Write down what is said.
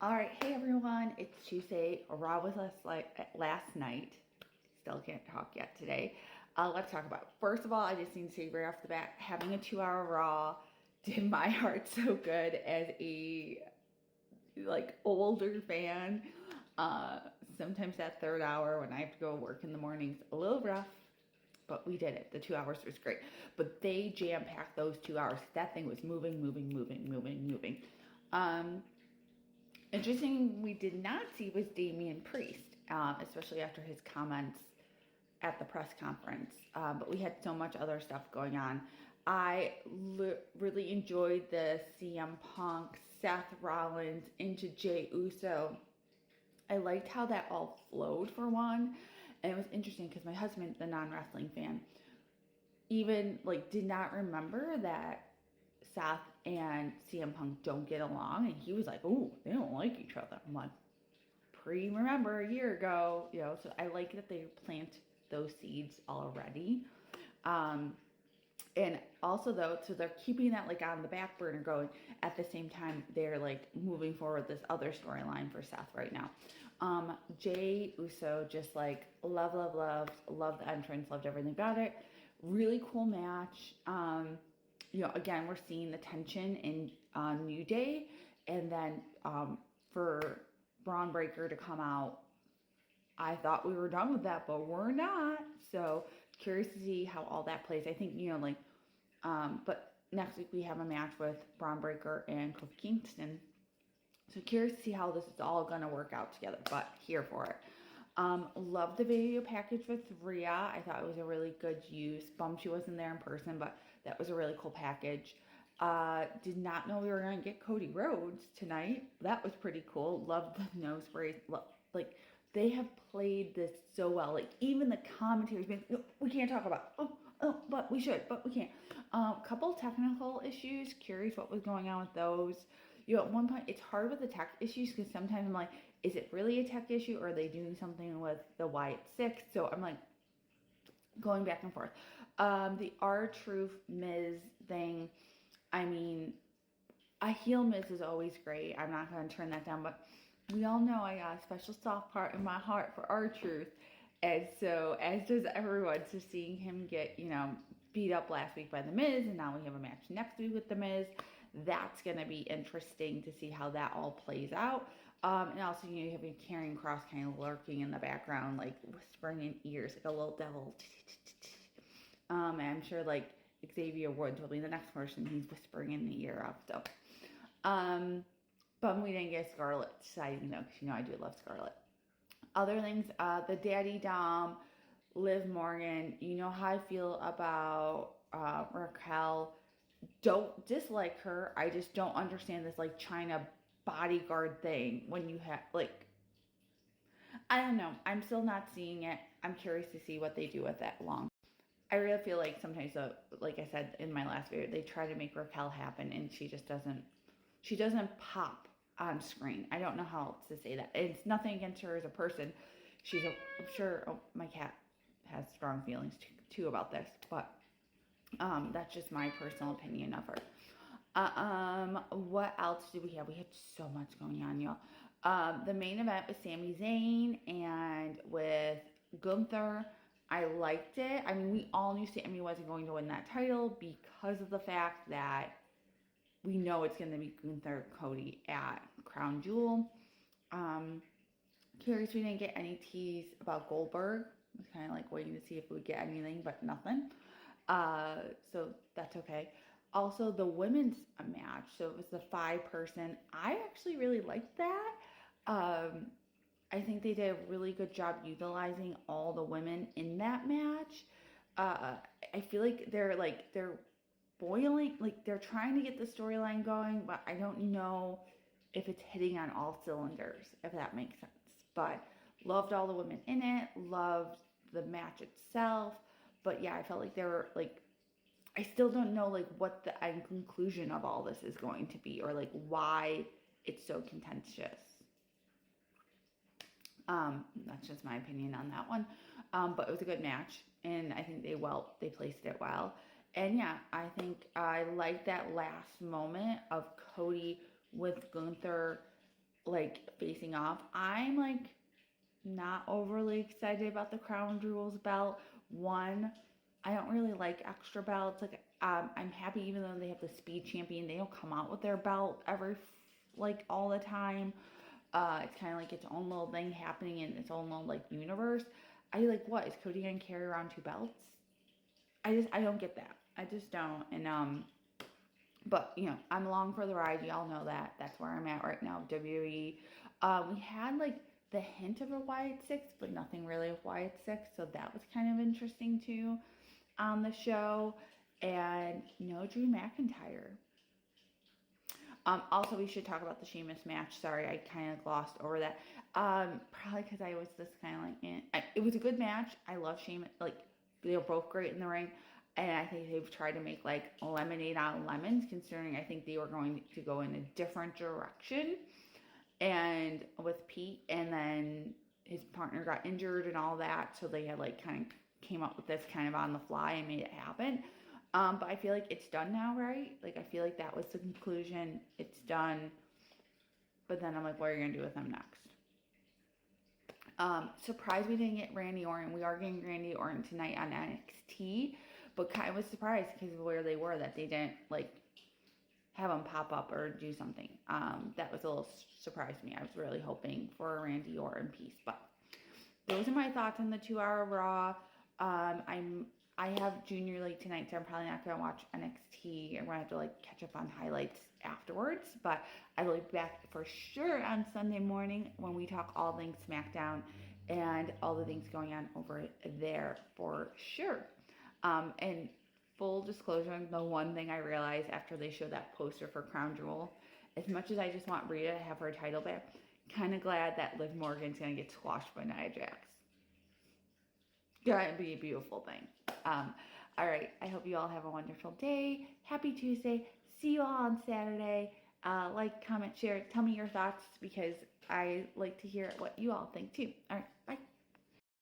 All right, hey everyone, it's Tuesday. Raw was last night. Still can't talk yet today. Let's talk about it. First of all, I just need to say right off the bat, having a 2 hour Raw did my heart so good as a older fan. Sometimes that third hour when I have to go work in the mornings, a little rough, but we did it. The 2 hours was great. But they jam packed those 2 hours. That thing was moving, moving, moving, moving, moving. Interesting we did not see was Damian Priest, especially after his comments at the press conference. But we had so much other stuff going on. I really enjoyed the CM Punk, Seth Rollins into Jey Uso. I liked how that all flowed for one. And it was interesting because my husband, the non-wrestling fan, even did not remember that Seth and CM Punk don't get along, and he was like, "Oh, they don't like each other." I'm like, remember a year ago, So I like that they plant those seeds already, and also though, so they're keeping that on the back burner going. At the same time, they're moving forward this other storyline for Seth right now. Jey Uso just love the entrance, loved everything about it. Really cool match. Again, we're seeing the tension in New Day, and then for Braun Breaker to come out, I thought we were done with that, but we're not. So curious to see how all that plays. I think but next week we have a match with Braun Breaker and Kofi Kingston. So curious to see how this is all gonna work out together. But here for it. Love the video package with Rhea. I thought it was a really good use. Bummed she wasn't there in person, but that was a really cool package. Did not know we were going to get Cody Rhodes tonight. That was pretty cool. Loved the nose sprays. They have played this so well. Even the commentary's been, "No, we can't talk about it. Oh, but we should, but we can't." Couple technical issues. Curious what was going on with those. At one point, it's hard with the tech issues because sometimes I'm like, is it really a tech issue or are they doing something with the Wyatt 6? So I'm going back and forth. The R-Truth Miz thing, I mean, a heel Miz is always great. I'm not going to turn that down, but we all know I got a special soft part in my heart for R-Truth. And so, as does everyone. So seeing him get, beat up last week by The Miz, and now we have a match next week with The Miz, that's going to be interesting to see how that all plays out. And also, you have Karrion Kross kind of lurking in the background, whispering in ears, like a little devil. And I'm sure, Xavier Woods will be the next person he's whispering in the ear of. So, but we didn't get Scarlett sighting, though, because, I do love Scarlett. Other things, the Daddy Dom, Liv Morgan, you know how I feel about Raquel. Don't dislike her. I just don't understand this China bodyguard thing when you have I don't know. I'm still not seeing it. I'm curious to see what they do with that long. I really feel like sometimes, like I said in my last video, they try to make Raquel happen and she just doesn't pop on screen. I don't know how else to say that. It's nothing against her as a person. I'm sure my cat has strong feelings too about this, but that's just my personal opinion of her. What else did we have? We had so much going on, y'all. The main event was Sami Zayn and with Gunther. I liked it. I mean, we all knew Sami wasn't going to win that title because of the fact that we know it's going to be Gunther Cody at Crown Jewel. Curious we didn't get any tease about Goldberg. I was kind of waiting to see if we would get anything, but nothing. So that's okay. Also, the women's match. So it was the 5-person. I actually really liked that. I think they did a really good job utilizing all the women in that match. I feel like they're boiling, they're trying to get the storyline going, but I don't know if it's hitting on all cylinders, if that makes sense. But loved all the women in it, loved the match itself. But yeah, I felt like they were I still don't know what the end conclusion of all this is going to be, or why it's so contentious. That's just my opinion on that one. But it was a good match, and I think they placed it well. And yeah, I think I like that last moment of Cody with Gunther like facing off. I'm like not overly excited about the Crown Jewels belt. One, I don't really like extra belts. Like I'm happy even though they have the Speed Champion, they don't come out with their belt every like all the time. It's kind of like its own little thing happening in its own little like universe. I like what is Cody gonna carry around two belts? I don't get that. I just don't. And but you know, I'm along for the ride. Y'all know that. That's where I'm at right now. WWE. We had like the hint of a Wyatt Six, but nothing really of Wyatt Six. So that was kind of interesting too on the show. And no Drew McIntyre. Also, we should talk about the Sheamus match. Sorry, I kind of glossed over that. Probably because I was just kind of like, it was a good match. I love Sheamus. Like, they were both great in the ring. And I think they've tried to make, like, lemonade out of lemons, considering I think they were going to go in a different direction. And with Pete, and then his partner got injured and all that. So they had, like, kind of came up with this kind of on the fly and made it happen. But I feel like it's done now, right? Like, I feel like that was the conclusion. It's done. But then I'm like, what are you going to do with them next? Surprised we didn't get Randy Orton. We are getting Randy Orton tonight on NXT. But kind of was surprised because of where they were that they didn't, like, have him pop up or do something. That was a little surprise to me. I was really hoping for a Randy Orton piece. But those are my thoughts on the 2-hour Raw. I have Junior League tonight, so I'm probably not going to watch NXT. I'm going to have to, like, catch up on highlights afterwards. But I will be back for sure on Sunday morning when we talk all things SmackDown and all the things going on over there for sure. And full disclosure, the one thing I realized after they showed that poster for Crown Jewel, as much as I just want Rhea to have her title back, kind of glad that Liv Morgan's going to get squashed by Nia Jax. Gonna be a beautiful thing. All right. I hope you all have a wonderful day. Happy Tuesday. See you all on Saturday. Like, comment, share. Tell me your thoughts because I like to hear what you all think too. All right. Bye.